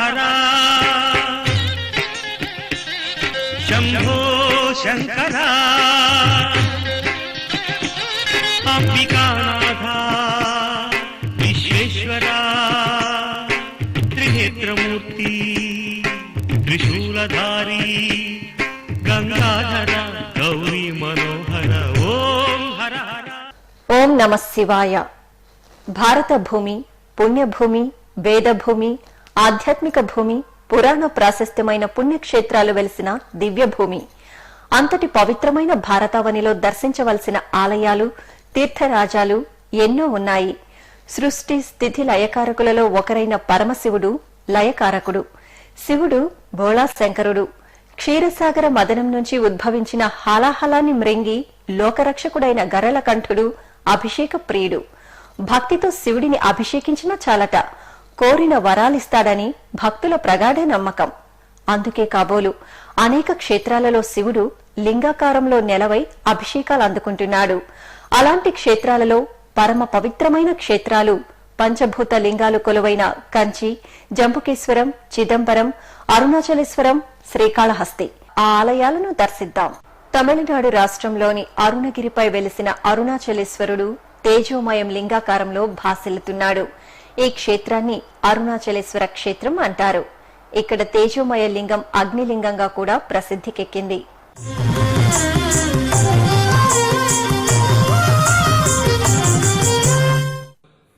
హర శంభో శంకర అంబికానాథ విశ్వేశ్వర త్రినేత్రమూర్తి త్రిశూలధారి గంగాధర గౌరీ మనోహర ఓం హర హర. ఓం నమః శివాయ. భారత భూమి పుణ్యభూమి, వేదభూమి, ఆధ్యాత్మిక భూమి, పురాణ ప్రాశస్త్యమైన పుణ్యక్షేత్రాలు వెలిసిన దివ్యభూమి. అంతటి పవిత్రమైన భారతావనిలో దర్శించవలసిన ఆలయాలు, తీర్థరాజాలు ఎన్నో ఉన్నాయి. సృష్టి స్థితి లయకారకులలో ఒకరైన పరమశివుడు లయకారకుడు. శివుడు భోళాశంకరుడు. క్షీరసాగర మదనం నుంచి ఉద్భవించిన హాలాహలాన్ని మ్రింగి లోకరక్షకుడైన గరళకంఠుడు అభిషేక ప్రియుడు. భక్తితో శివుడిని అభిషేకించిన చాలట కోరిన వరాలిస్తాడని భక్తుల ప్రగాఢ నమ్మకం. అందుకే కాబోలు అనేక క్షేత్రాలలో శివుడు లింగాకారంలో నెలవై అభిషేకాలు అందుకుంటున్నాడు. అలాంటి క్షేత్రాలలో పరమ పవిత్రమైన క్షేత్రాలు పంచభూత లింగాలు కొలువైన కంచి, జంబుకేశ్వరం, చిదంబరం, అరుణాచలేశ్వరం, శ్రీకాళహస్తి. ఆ ఆలయాలను దర్శిద్దాం. తమిళనాడు రాష్ట్రంలోని అరుణగిరిపై వెలిసిన అరుణాచలేశ్వరుడు తేజోమయం లింగాకారంలో భాసిల్లుతున్నాడు. ఈ క్షేత్రాన్ని అరుణాచలేశ్వర క్షేత్రం అంటారు. ఇక్కడ తేజోమయ లింగం అగ్నిలింగంగా కూడా ప్రసిద్ధికెక్కింది.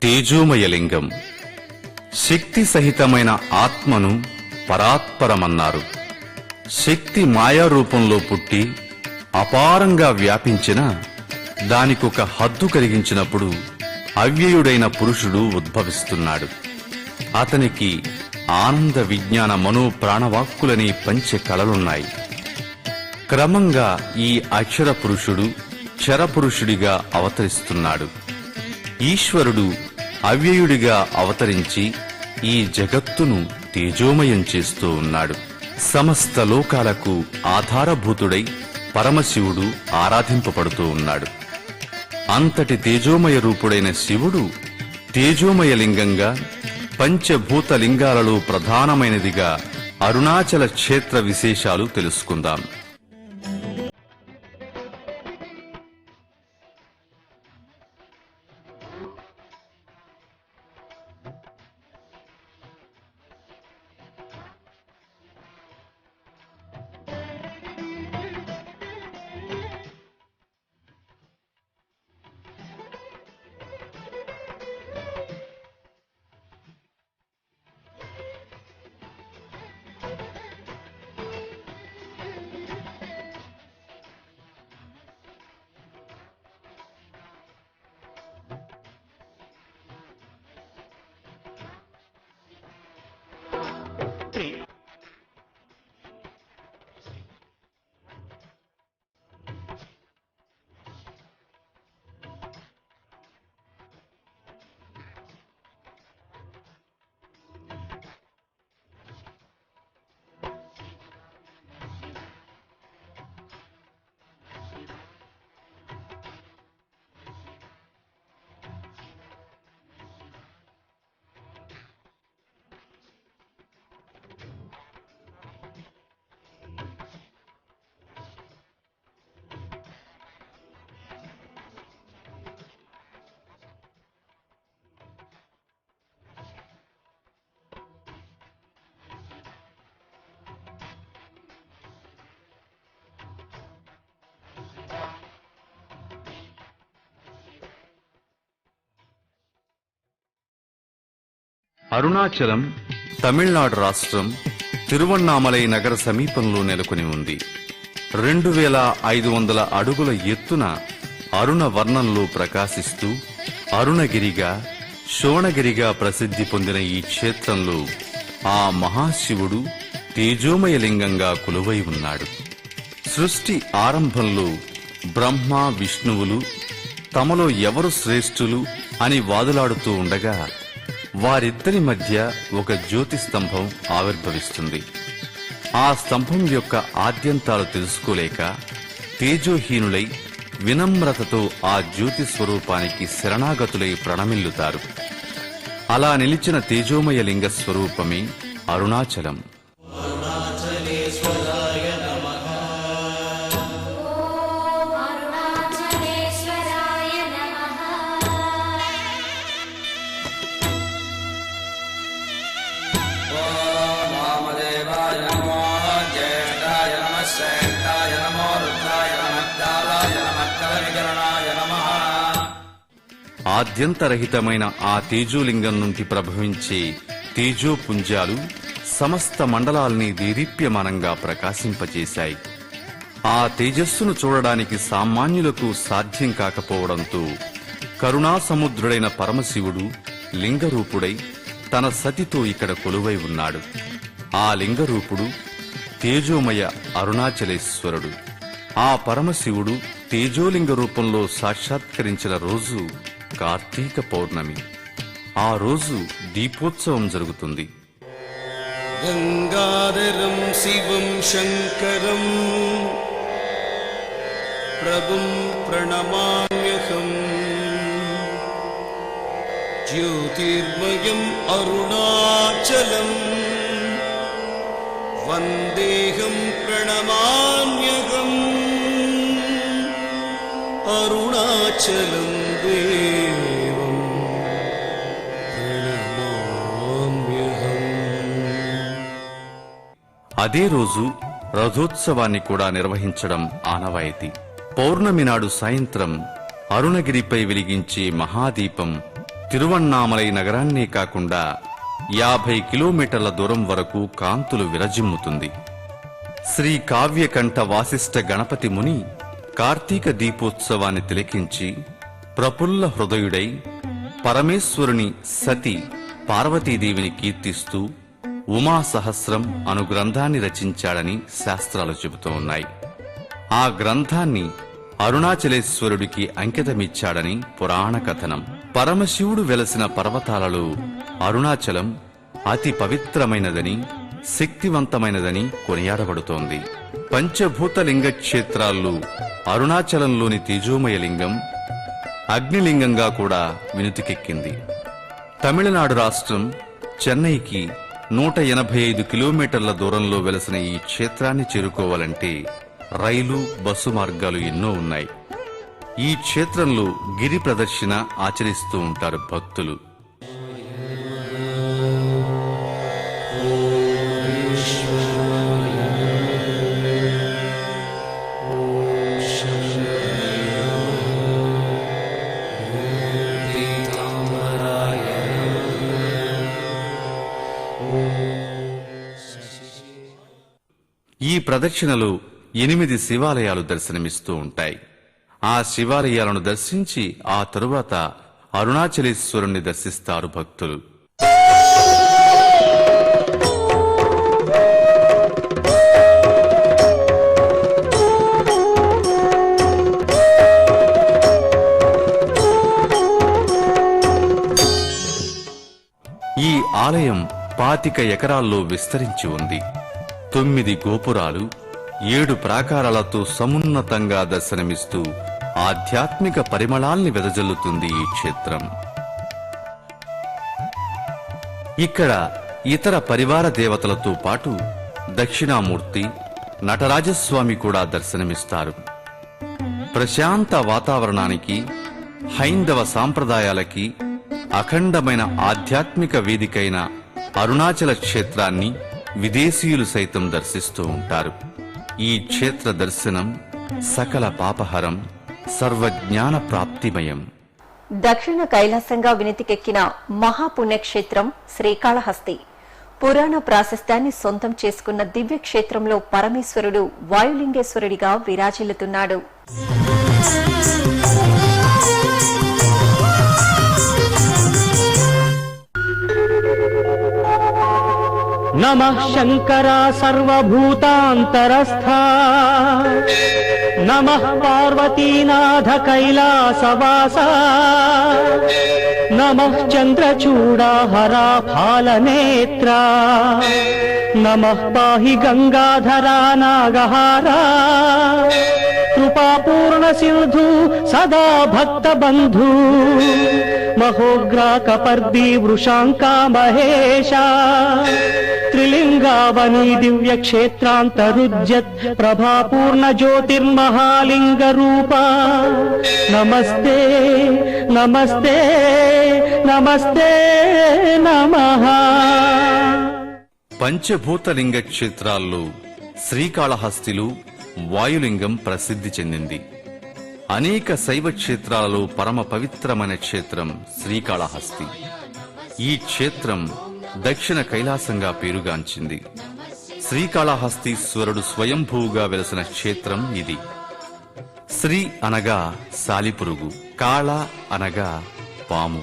తేజోమయలింగం శక్తి సహితమైన ఆత్మను పరాత్పరమన్నారు. శక్తి మాయారూపంలో పుట్టి అపారంగా వ్యాపించిన దానికొక హద్దు కలిగించినప్పుడు అవ్యయుడైన పురుషుడు ఉద్భవిస్తున్నాడు. అతనికి ఆనంద విజ్ఞాన మనో ప్రాణవాక్కులని పంచె కళలున్నాయి. క్రమంగా ఈ అక్షర పురుషుడు క్షరపురుషుడిగా అవతరిస్తున్నాడు. ఈశ్వరుడు అవ్యయుడిగా అవతరించి ఈ జగత్తును తేజోమయం చేస్తూ ఉన్నాడు. సమస్త లోకాలకు ఆధారభూతుడై పరమశివుడు ఆరాధింపబడుతూ ఉన్నాడు. అంతటి తేజోమయ రూపుడైన శివుడు తేజోమయ లింగంగా పంచభూత లింగాలలో ప్రధానమైనదిగా అరుణాచల క్షేత్ర విశేషాలు తెలుసుకుందాం. అరుణాచలం తమిళనాడు రాష్ట్రం తిరువన్నామలై నగర సమీపంలో నెలకొని ఉంది. 2500 అడుగుల ఎత్తున అరుణ వర్ణంలో ప్రకాశిస్తూ అరుణగిరిగా, శోణగిరిగా ప్రసిద్ధి పొందిన ఈ క్షేత్రంలో ఆ మహాశివుడు తేజోమయలింగంగా కొలువై ఉన్నాడు. సృష్టి ఆరంభంలో బ్రహ్మ విష్ణువులు తమలో ఎవరు శ్రేష్ఠులు అని వాదులాడుతూ ఉండగా వారిద్దరి మధ్య ఒక జ్యోతి స్తంభం ఆవిర్భవిస్తుంది. ఆ స్తంభం యొక్క ఆద్యంతాలు తెలుసుకోలేక తేజోహీనులై వినమ్రతతో ఆ జ్యోతి స్వరూపానికి శరణాగతులై ప్రణమిల్లుతారు. అలా నిలిచిన తేజోమయ లింగ స్వరూపమే అరుణాచలం. ఆద్యంతరహితమైన ఆ తేజోలింగం నుండి ప్రభవించే తేజోపుంజాలు సమస్త మండలాల్ని దీదీప్యమానంగా ప్రకాశింపచేశాయి. ఆ తేజస్సును చూడడానికి సామాన్యులకు సాధ్యం కాకపోవడంతో కరుణాసముద్రుడైన పరమశివుడు లింగరూపుడై తన సతితో ఇక్కడ కొలువై ఉన్నాడు. ఆ లింగరూపుడు తేజోమయ అరుణాచలేశ్వరుడు. ఆ పరమశివుడు తేజోలింగ రూపంలో సాక్షాత్కరించిన రోజు కార్తీక పౌర్ణమి. ఆ రోజు దీపోత్సవం జరుగుతుంది. గంగాధరం శివం శంకరం ప్రభుం ప్రణమామ్యహం జ్యోతిర్మయం అరుణాచలం వందేహం ప్రణమామ్యహం అరుణాచలం దేవం ప్రణమామ్యహం. అదే రోజు రథోత్సవాన్ని కూడా నిర్వహించడం ఆనవాయితీ. పౌర్ణమి నాడు సాయంత్రం అరుణగిరిపై వెలిగించే మహాదీపం తిరువణ్ణామలై నగరాన్నే కాకుండా 50 కిలోమీటర్ల దూరం వరకు కాంతులు విరజిమ్ముతుంది. శ్రీ కావ్యకంఠ వాసిష్ఠ గణపతి ముని కార్తీక దీపోత్సవాన్ని తిలకించి ప్రఫుల్ల హృదయుడై పరమేశ్వరుని సతి పార్వతీదేవిని కీర్తిస్తూ ఉమా సహస్రం అను గ్రంథాన్ని రచించాడని శాస్త్రాలు చెబుతూ ఉన్నాయి. ఆ గ్రంథాన్ని అరుణాచలేశ్వరుడికి అంకితమిచ్చాడని పురాణ కథనం. పరమశివుడు వెలసిన పర్వతాలలో అరుణాచలం అతి పవిత్రమైనదని, శక్తివంతమైనదని కొనియాడబడుతోంది. పంచభూతలింగ క్షేత్రాల్లో అరుణాచలంలోని తేజోమయ లింగం అగ్నిలింగంగా కూడా వినుతికెక్కింది. తమిళనాడు రాష్ట్రం చెన్నైకి 185 కిలోమీటర్ల దూరంలో వెలసిన ఈ క్షేత్రాన్ని చేరుకోవాలంటే రైలు, బస్సు మార్గాలు ఎన్నో ఉన్నాయి. ఈ క్షేత్రంలో గిరి ప్రదర్శన ఆచరిస్తూ ఉంటారు భక్తులు. ఈ ప్రదక్షిణలో 8 శివాలయాలు దర్శనమిస్తూ ఉంటాయి. ఆ శివాలయాలను దర్శించి ఆ తరువాత అరుణాచలేశ్వరుణ్ణి దర్శిస్తారు భక్తులు. ఈ ఆలయం 25 ఎకరాల్లో విస్తరించి ఉంది. 9 గోపురాలు, 7 ప్రాకారాలతో సమున్నతంగా దర్శనమిస్తూ ఆధ్యాత్మిక పరిమళాల్ని వెదజల్లుతుంది ఈ క్షేత్రం. ఇక్కడ ఇతర పరివార దేవతలతో పాటు దక్షిణామూర్తి, నటరాజస్వామి కూడా దర్శనమిస్తారు. ప్రశాంత వాతావరణానికి, హైందవ సాంప్రదాయాలకి అఖండమైన ఆధ్యాత్మిక వేదికైన అరుణాచల క్షేత్రాన్ని విదేశీయులు సైతం దర్శిస్తూ ఉంటారు. ఈ క్షేత్ర దర్శనం సకల పాపహరం, సర్వజ్ఞాన ప్రాప్తిమయం. దక్షిణ కైలాసంగా వినితికెక్కిన మహాపుణ్యక్షేత్రం శ్రీకాళహస్తి. పురాణ ప్రాశస్త్యాన్ని సొంతం చేసుకున్న దివ్య క్షేత్రంలో పరమేశ్వరుడు వాయులింగేశ్వరుడిగా విరాజిల్లుతున్నాడు. నమః శంకరా సర్వభూతాంతరస్థా నమః పార్వతీనాథ కైలాసవాసా నమః చంద్రచూడాహరా ఫాలనేత్రా నమః పాహి గంగాధరా నాగహారా కృపాపూర్ణ సింధు సదా భక్త బంధు మహోగ్రాకపర్ది వృషాంకా మహేశ త్రిలింగావని దివ్య క్షేత్రాంతరుజ్యత్ ప్రభాపూర్ణ జ్యోతిర్మహాలింగ రూప నమస్తే నమస్తే నమస్తే నమః. పంచభూతలింగ క్షేత్రాల్లో శ్రీకాళహస్తిలో వాయులింగం ప్రసిద్ధి చెందింది. అనేక శైవ క్షేత్రాలలో పరమ పవిత్రమైన క్షేత్రం శ్రీకాళహస్తి. ఈ క్షేత్రం దక్షిణ కైలాసంగా పేరుగాంచింది. శ్రీకాళహస్తీశ్వరుడు స్వయంభూగా వెలసిన క్షేత్రం ఇది. శ్రీ అనగా సాలిపురుగు, కాళ అనగా పాము,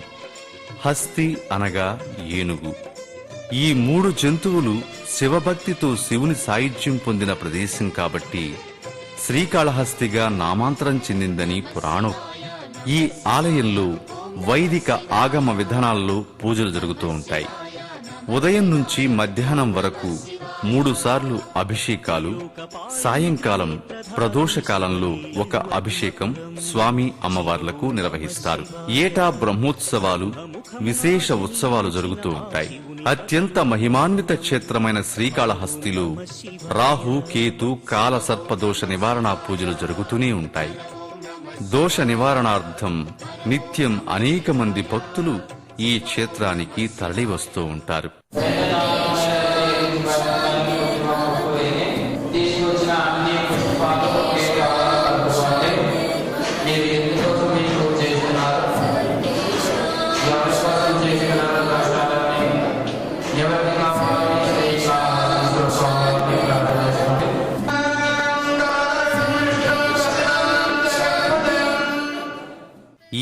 హస్తి అనగా ఏనుగు. ఈ మూడు జంతువులు శివభక్తితో శివుని సాయుధ్యం పొందిన ప్రదేశం కాబట్టి శ్రీకాళహస్తిగా నామాంతరం చెందిందని పురాణం. ఈ ఆలయంలో వైదిక ఆగమ విధానాల్లో పూజలు జరుగుతూ ఉంటాయి. ఉదయం నుంచి మధ్యాహ్నం వరకు 3 సార్లు అభిషేకాలు, సాయంకాలం ప్రదోషకాలంలో ఒక అభిషేకం స్వామి అమ్మవార్లకు నిర్వహిస్తారు. ఏటా బ్రహ్మోత్సవాలు, విశేష ఉత్సవాలు జరుగుతూ ఉంటాయి. అత్యంత మహిమాన్విత క్షేత్రమైన శ్రీకాళహస్తిలో రాహు, కేతు, కాల సర్పదోష నివారణ పూజలు జరుగుతూనే ఉంటాయి. దోష నివారణార్థం నిత్యం అనేక మంది భక్తులు ఈ క్షేత్రానికి తరలి వస్తూ ఉంటారు.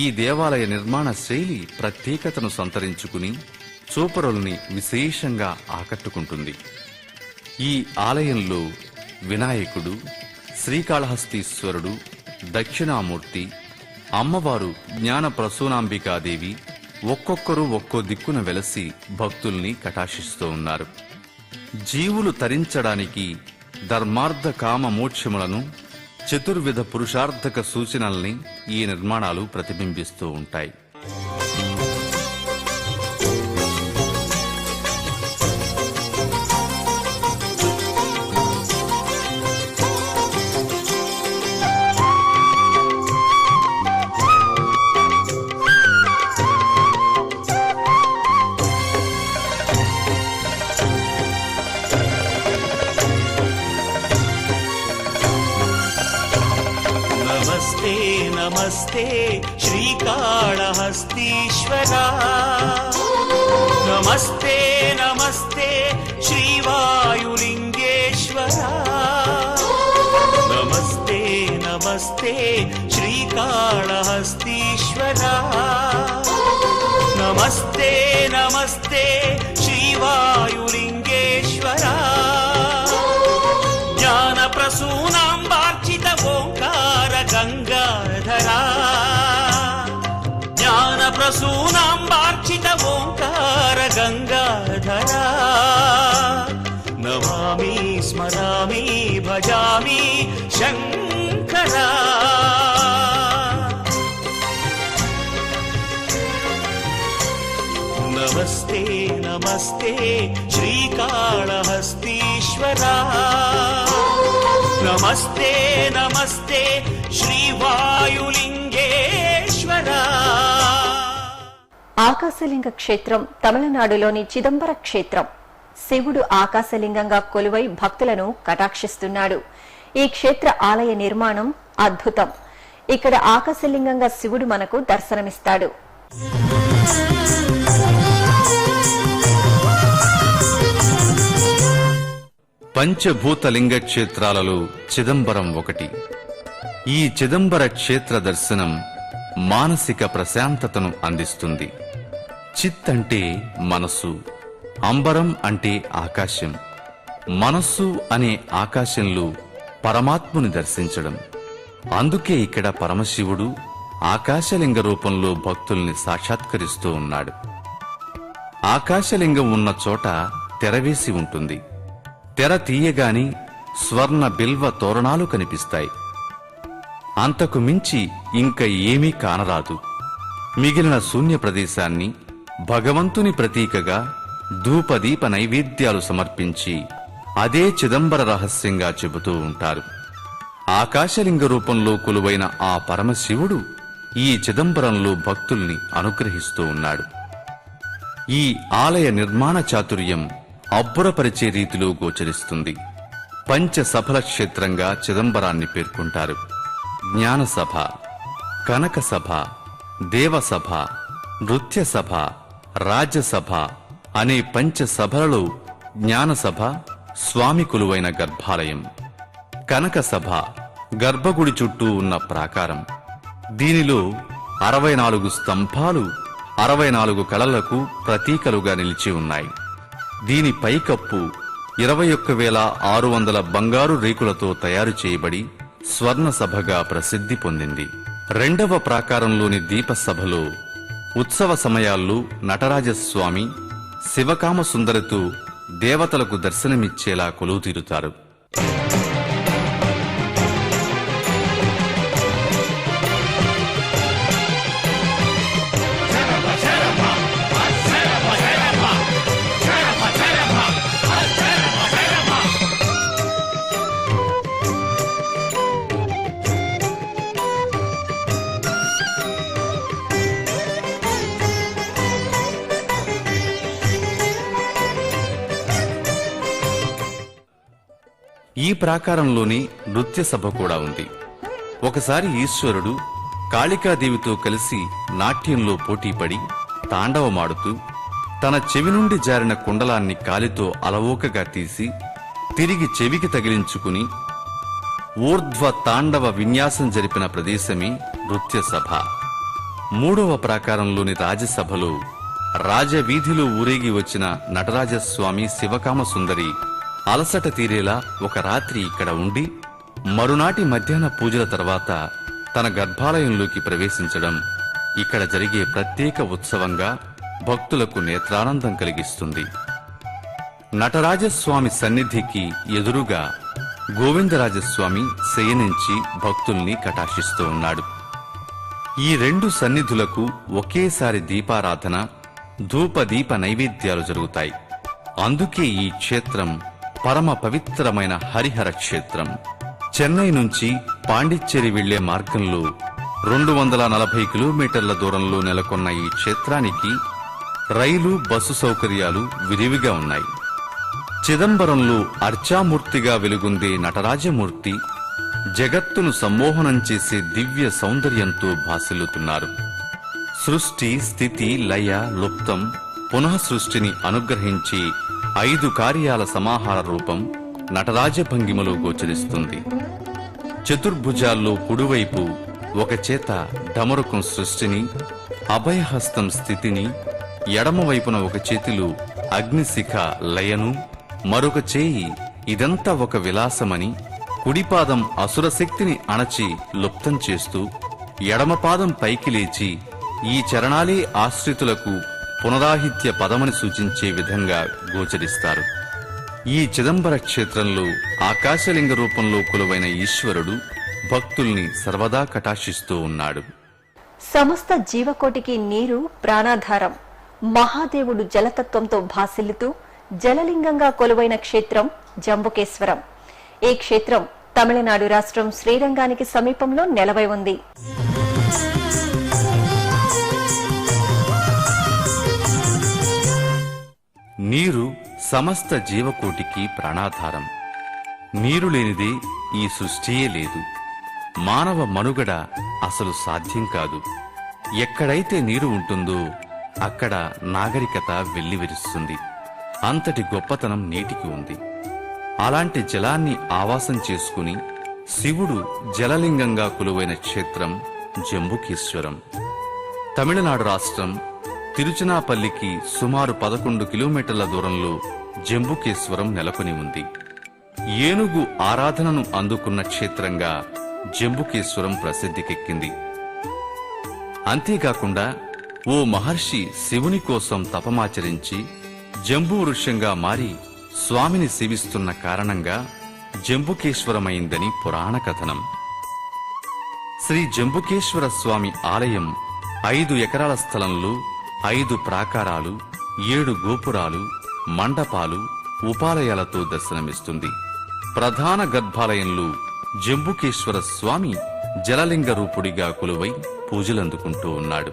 ఈ దేవాలయ నిర్మాణ శైలి ప్రత్యేకతను సంతరించుకుని చూపరుల్ని విశేషంగా ఆకట్టుకుంటుంది. ఈ ఆలయంలో వినాయకుడు, శ్రీకాళహస్తీశ్వరుడు, దక్షిణామూర్తి, అమ్మవారు జ్ఞాన ప్రసూనాంబికాదేవి ఒక్కొక్కరు ఒక్కో దిక్కున వెలసి భక్తుల్ని కటాక్షిస్తూ ఉన్నారు. జీవులు తరించడానికి ధర్మార్థ కామ మోక్షములను, చతుర్విధ పురుషార్థక సూచనల్ని ఈ నిర్మాణాలు ప్రతిబింబిస్తూ ఉంటాయి. नमस्ते नमस्ते श्रीकाळहस्तीश्वरा, नमस्ते नमस्ते श्रीवायुलिंगेश्वरा, नमस्ते नमस्ते श्रीकाळहस्तीश्वरा, नमस्ते नमस्ते श्रीवायुलिंगेश्वरा, ज्ञानप्रसूनाम्बार्चित ओंकार गंगाधरा, ज्ञानप्रसूनाम्बार्चित ओंकार गंगाधरा, नमामि स्मरामि भजामि शंकरा. नमस्ते नमस्ते श्रीकाळहस्तीश्वरा, नमस्ते नमस्ते श्रीवायुलिंगेश्वरा. ఆకాశలింగ క్షేత్రం తమిళనాడులోని చిదంబర క్షేత్రం. శివుడు ఆకాశలింగంగా కొలువై భక్తులను కటాక్షిస్తున్నాడు. ఈ క్షేత్ర ఆలయ నిర్మాణం అద్భుతం. ఇక్కడ ఆకాశలింగంగా శివుడు మనకు దర్శనమిస్తాడు. పంచభూతలింగ క్షేత్రాలలో చిదంబరం ఒకటి. ఈ చిదంబర క్షేత్ర దర్శనం మానసిక ప్రశాంతతను అందిస్తుంది. చిత్ అంటే మనస్సు, అంబరం అంటే ఆకాశం. మనస్సు అనే ఆకాశంలో పరమాత్ముని దర్శించడం. అందుకే ఇక్కడ పరమశివుడు ఆకాశలింగ రూపంలో భక్తుల్ని సాక్షాత్కరిస్తూ ఉన్నాడు. ఆకాశలింగం ఉన్న చోట తెరవేసి ఉంటుంది. తెర తీయగాని స్వర్ణ బిల్వ తోరణాలు కనిపిస్తాయి. అంతకు మించి ఇంక ఏమీ కానరాదు. మిగిలిన శూన్య ప్రదేశాన్ని భగవంతుని ప్రతీకగా ధూపదీప నైవేద్యాలు సమర్పించి అదే చిదంబర రహస్యంగా చెబుతూ ఉంటారు. ఆకాశలింగ రూపంలో కొలువైన ఆ పరమశివుడు ఈ చిదంబరంలో భక్తుల్ని అనుగ్రహిస్తూ ఉన్నాడు. ఈ ఆలయ నిర్మాణ చాతుర్యం అబ్బురపరిచే రీతిలో గోచరిస్తుంది. పంచసభల క్షేత్రంగా చిదంబరాన్ని పేర్కొంటారు. జ్ఞానసభ, కనకసభ, దేవసభ, నృత్యసభ, రాజ్యసభ అనే పంచసభలలో జ్ఞానసభ స్వామి కొలువైన గర్భాలయం, కనకసభ గర్భగుడి చుట్టూ ఉన్న ప్రాకారం. దీనిలో 64 స్తంభాలు 64 కళలకు ప్రతీకలుగా నిలిచి ఉన్నాయి. దీని పైకప్పు 21,600 బంగారు రేకులతో తయారు చేయబడి స్వర్ణసభగా ప్రసిద్ధి పొందింది. రెండవ ప్రాకారంలోని దీపసభలో ఉత్సవ సమయాల్లో నటరాజస్వామి శివకామ సుందరితో దేవతలకు దర్శనమిచ్చేలా కొలువుతీరుతారు. ఈ ప్రాకారంలోని నృత్య సభ కూడా ఉంది. ఒకసారి ఈశ్వరుడు కాళికాదేవితో కలిసి నాట్యంలో పోటీపడి తాండవమాడుతూ తన చెవి నుండి జారిన కుండలాన్ని కాలితో అలవోకగా తీసి తిరిగి చెవికి తగిలించుకుని ఊర్ధ్వ తాండవ విన్యాసం జరిపిన ప్రదేశమే నృత్య సభ. మూడవ ప్రాకారంలోని రాజసభలో రాజవీధిలో ఊరేగి వచ్చిన నటరాజస్వామి శివకామ సుందరి అలసట తీరేలా ఒక రాత్రి ఇక్కడ ఉండి మరునాటి మధ్యాహ్న పూజల తర్వాత తన గర్భాలయంలోకి ప్రవేశించడం ఇక్కడ జరిగే ప్రత్యేక ఉత్సవంగా భక్తులకు నేత్రానందం కలిగిస్తుంది. నటరాజస్వామి సన్నిధికి ఎదురుగా గోవిందరాజస్వామి శయనించి భక్తుల్ని కటాక్షిస్తూ ఉన్నాడు. ఈ రెండు సన్నిధులకు ఒకేసారి దీపారాధన, ధూపదీప నైవేద్యాలు జరుగుతాయి. అందుకే ఈ క్షేత్రం పరమ పవిత్రమైన హరిహర క్షేత్రం. చెన్నై నుంచి పాండిచ్చేరి వెళ్లే మార్గంలో 240 కిలోమీటర్ల దూరంలో నెలకొన్న ఈ క్షేత్రానికి రైలు, బస్సు సౌకర్యాలు విరివిగా ఉన్నాయి. చిదంబరంలో అర్చామూర్తిగా వెలుగొందే నటరాజమూర్తి జగత్తును సమ్మోహనం చేసే దివ్య సౌందర్యంతో భాసిల్లుతున్నారు. సృష్టి, స్థితి, లయ, లుప్తం, పునః సృష్టిని అనుగ్రహించి 5 కార్యాల సమాహార రూపం నటరాజభంగిమలో గోచరిస్తుంది. చతుర్భుజాల్లో కుడివైపు ఒక చేత డమరుకం సృష్టిని, అభయహస్తం స్థితిని, ఎడమవైపున ఒక చేతిలో అగ్నిశిఖ లయను, మరొక చేయి ఇదంతా ఒక విలాసమని, కుడిపాదం అసురశక్తిని అణచి లుప్తం చేస్తూ ఎడమపాదం పైకి లేచి ఈ చరణాలే ఆశ్రితులకు పునరాహిత్య పదమని సూచించే విధంగా గోచరిస్తారు. ఈ చిదంబర క్షేత్రంలో ఆకాశలింగ రూపంలో కొలువైన ఈశ్వరుడు భక్తుల్ని సర్వదా కటాక్షిస్తూ ఉన్నాడు. సమస్త జీవకోటికి నీరు ప్రాణాధారం. మహాదేవుడు జలతత్వంతో భాసిల్లుతూ జలలింగంగా కొలువైన క్షేత్రం జంబుకేశ్వరం. ఈ క్షేత్రం తమిళనాడు రాష్ట్రం శ్రీరంగానికి సమీపంలో నెలవై ఉంది. నీరు సమస్త జీవకోటికి ప్రాణాధారం. నీరు లేనిదే ఈ సృష్టియే లేదు. మానవ మనుగడ అసలు సాధ్యం కాదు. ఎక్కడైతే నీరు ఉంటుందో అక్కడ నాగరికత వెల్లివిరుస్తుంది. అంతటి గొప్పతనం నీటికి ఉంది. అలాంటి జలాన్ని ఆవాసం చేసుకుని శివుడు జలలింగంగా కొలువైన క్షేత్రం జంబుకేశ్వరం. తమిళనాడు రాష్ట్రం తిరుచునాపల్లికి సుమారు 11 కిలోమీటర్ల దూరంలో జంబుకేశ్వరం నెలకొని ఉంది. ఏనుగు ఆరాధనను అందుకున్న క్షేత్రంగా జంబుకేశ్వరం ప్రసిద్ధికెక్కింది. అంతేకాకుండా ఓ మహర్షి శివుని కోసం తపమాచరించి జంబూ వృక్షంగా మారి స్వామిని సేవిస్తున్న కారణంగా జంబుకేశ్వరమైందని పురాణ కథనం. శ్రీ జంబుకేశ్వర స్వామి ఆలయం 5 ఎకరాల స్థలంలో 5 ప్రాకారాలు, 7 గోపురాలు, మండపాలు, ఉపాలయాలతో దర్శనమిస్తుంది. ప్రధాన గర్భాలయంలో జంబుకేశ్వర స్వామి జలలింగ రూపుడిగా కొలువై పూజలందుకుంటూ ఉన్నాడు.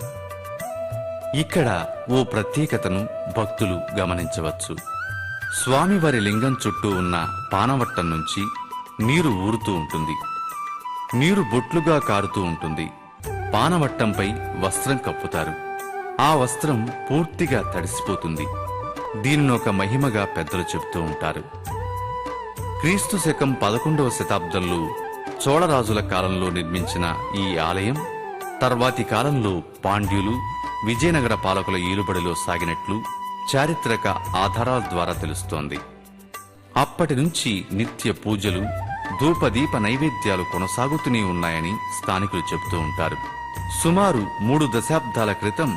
ఇక్కడ ఓ ప్రత్యేకతను భక్తులు గమనించవచ్చు. స్వామివారి లింగం చుట్టూ ఉన్న పానవట్టం నుంచి నీరు ఊరుతూ ఉంటుంది. నీరు బొట్లుగా కారుతూ ఉంటుంది. పానవట్టంపై వస్త్రం కప్పుతారు. ఆ వస్త్రం పూర్తిగా తడిసిపోతుంది. దీనినొక మహిమగా పెద్దలు చెబుతూ ఉంటారు. క్రీస్తు శకం 11వ శతాబ్దంలో చోళరాజుల కాలంలో నిర్మించిన ఈ ఆలయం తర్వాతి కాలంలో పాండ్యులు, విజయనగర పాలకుల ఏలుబడిలో సాగినట్లు చారిత్రక ఆధారాల ద్వారా తెలుస్తోంది. అప్పటి నుంచి నిత్య పూజలు, ధూపదీప నైవేద్యాలు కొనసాగుతూనే ఉన్నాయని స్థానికులు చెబుతూ ఉంటారు. సుమారు 3 దశాబ్దాల క్రితం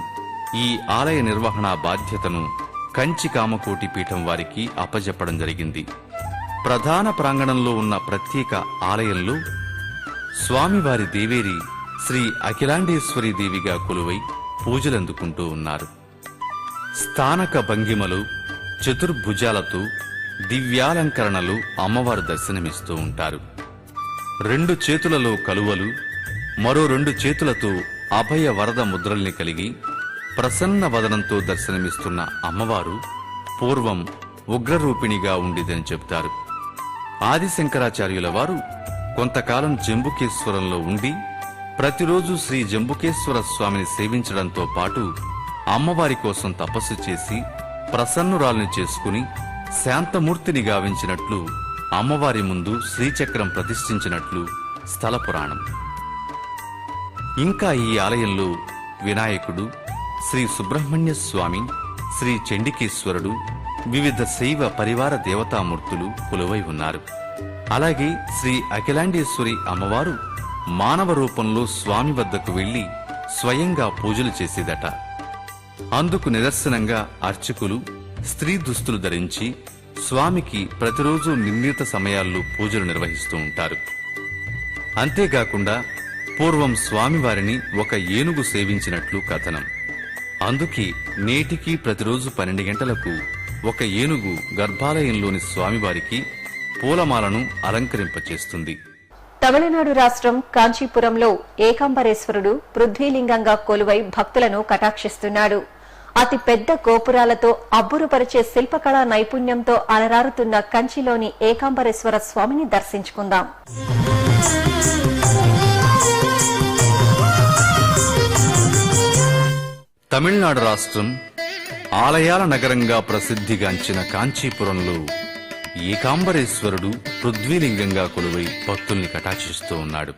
ఈ ఆలయ నిర్వహణ బాధ్యతను కంచి కామకోటి పీఠం వారికి అప్పజెప్పడం జరిగింది. ప్రధాన ప్రాంగణంలో ఉన్న ప్రత్యేక ఆలయంలో స్వామివారి దేవేరి శ్రీ అఖిలాండేశ్వరి దేవిగా కొలువై పూజలందుకుంటూ ఉన్నారు. స్థానక భంగిమలు, చతుర్భుజాలతో దివ్యాలంకరణలు అమ్మవారు దర్శనమిస్తూ ఉంటారు. 2 చేతులలో కలువలు, మరో 2 చేతులతో అభయ వరద ముద్రల్ని కలిగి ప్రసన్న వదనంతో దర్శనమిస్తున్న అమ్మవారు పూర్వం ఉగ్రరూపిణిగా ఉండిదని చెబుతారు. ఆదిశంకరాచార్యుల వారు కొంతకాలం జంబుకేశ్వరంలో ఉండి ప్రతిరోజు శ్రీ జంబుకేశ్వర స్వామిని సేవించడంతో పాటు అమ్మవారి కోసం తపస్సు చేసి ప్రసన్నురాల్ని చేసుకుని శాంతమూర్తిని గావించినట్లు అమ్మవారి ముందు శ్రీచక్రం ప్రతిష్ఠించినట్లు స్థల పురాణం. ఇంకా ఈ ఆలయంలో వినాయకుడు, శ్రీ సుబ్రహ్మణ్య స్వామి, శ్రీ చండికేశ్వరుడు, వివిధ శైవ పరివార దేవతామూర్తులు కొలువై ఉన్నారు. అలాగే శ్రీ అఖిలాండేశ్వరి అమ్మవారు మానవ రూపంలో స్వామి వద్దకు వెళ్లి స్వయంగా పూజలు చేసేదట. అందుకు నిదర్శనంగా అర్చకులు స్త్రీ దుస్తులు ధరించి స్వామికి ప్రతిరోజు నిర్ణీత సమయాల్లో పూజలు నిర్వహిస్తూ ఉంటారు. అంతేకాకుండా పూర్వం స్వామివారిని ఒక ఏనుగు సేవించినట్లు కథనం. అందుకే నేటికి ప్రతిరోజు 12 గంటలకు ఒక ఏనుగు గర్భాలయంలోని స్వామివారికి పూలమాలను అలంకరింపచేస్తుంది. తమిళనాడు రాష్ట్రం కాంచీపురంలో ఏకాంబరేశ్వరుడు పృథ్వీలింగంగా కొలువై భక్తులను కటాక్షిస్తున్నాడు. అతి పెద్ద గోపురాలతో అబ్బురుపరిచే శిల్పకళా నైపుణ్యంతో అలరారుతున్న కంచిలోని ఏకాంబరేశ్వర స్వామిని దర్శించుకుందాం. తమిళనాడు రాష్ట్రం ఆలయాల నగరంగా ప్రసిద్ధిగాంచిన కాంచీపురంలో ఏకాంబరేశ్వరుడు పృథ్వీలింగంగా కొలువై భక్తుల్ని కటాక్షిస్తూ ఉన్నాడు.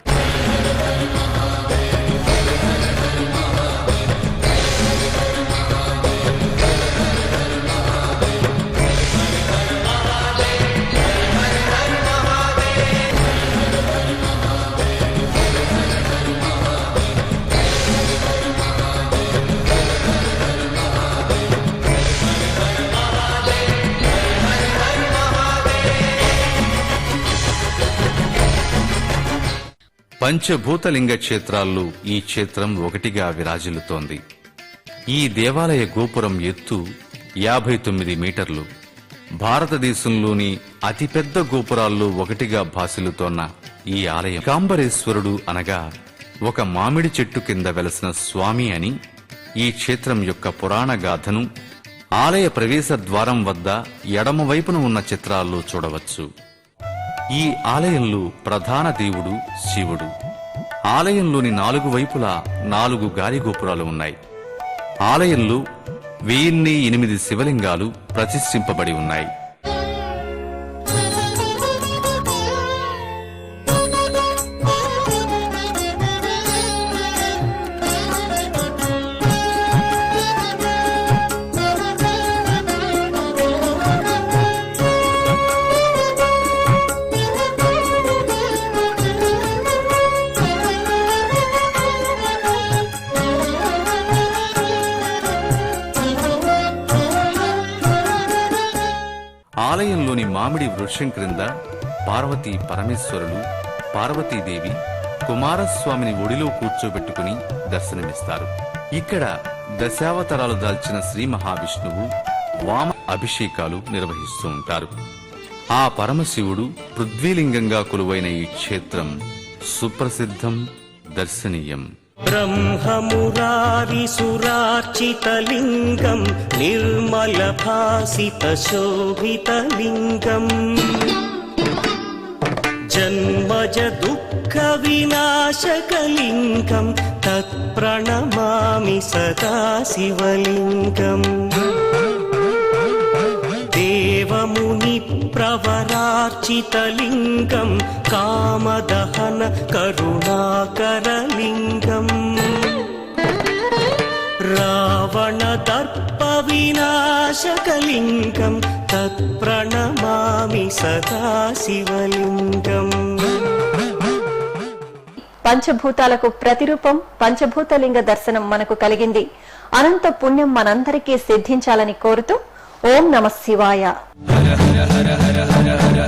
పంచభూతలింగ క్షేత్రాల్లో ఈ క్షేత్రం ఒకటిగా విరాజిల్లుతోంది. ఈ దేవాలయ గోపురం ఎత్తు 59 మీటర్లు. భారతదేశంలోని అతిపెద్ద గోపురాల్లో ఒకటిగా భాసిల్లుతోన్న ఈ ఆలయం ఏకాంబరేశ్వరుడు అనగా ఒక మామిడి చెట్టు కింద వెలసిన స్వామి అని ఈ క్షేత్రం యొక్క పురాణ గాథను ఆలయ ప్రవేశ ద్వారం వద్ద ఎడమవైపున ఉన్న చిత్రాల్లో చూడవచ్చు. ఈ ఆలయంలో ప్రధాన దేవుడు శివుడు. ఆలయంలోని 4 వైపులా 4 గాలి గోపురాలు ఉన్నాయి. ఆలయంలో 1008 శివలింగాలు ప్రతిష్ఠింపబడి ఉన్నాయి. ఆలయంలోని మామిడి వృక్షం క్రింద పార్వతీ పరమేశ్వరులు, పార్వతీదేవి, కుమారస్వామిని ఒడిలో కూర్చోబెట్టుకుని దర్శనమిస్తారు. ఇక్కడ దశావతారాలు దాల్చిన శ్రీ మహావిష్ణువు వామ అభిషేకాలు నిర్వహిస్తూ ఉంటారు. ఆ పరమశివుడు పృథ్వీలింగంగా కొలువైన ఈ క్షేత్రం సుప్రసిద్ధం, దర్శనీయం. బ్రహ్మమురారిసురార్చితలింగం నిర్మలభాసితశోభితలింగం జన్మజ దుఃఖ వినాశకలింగం తత్ప్రణమామి సదా శివలింగం దేవముని ప్రవరార్చితలింగం కామదహన కరుణాకరలింగం రావణ దర్ప వినాశకలింగం తత్ప్రణమామి సదా శివలింగం. పంచభూతాలకు ప్రతిరూపం పంచభూతలింగ దర్శనం మనకు కలిగింది. అనంత పుణ్యం మనందరికీ సిద్ధించాలని కోరుతూ ఓం నమః శివాయ. హర హర హర హర హర హర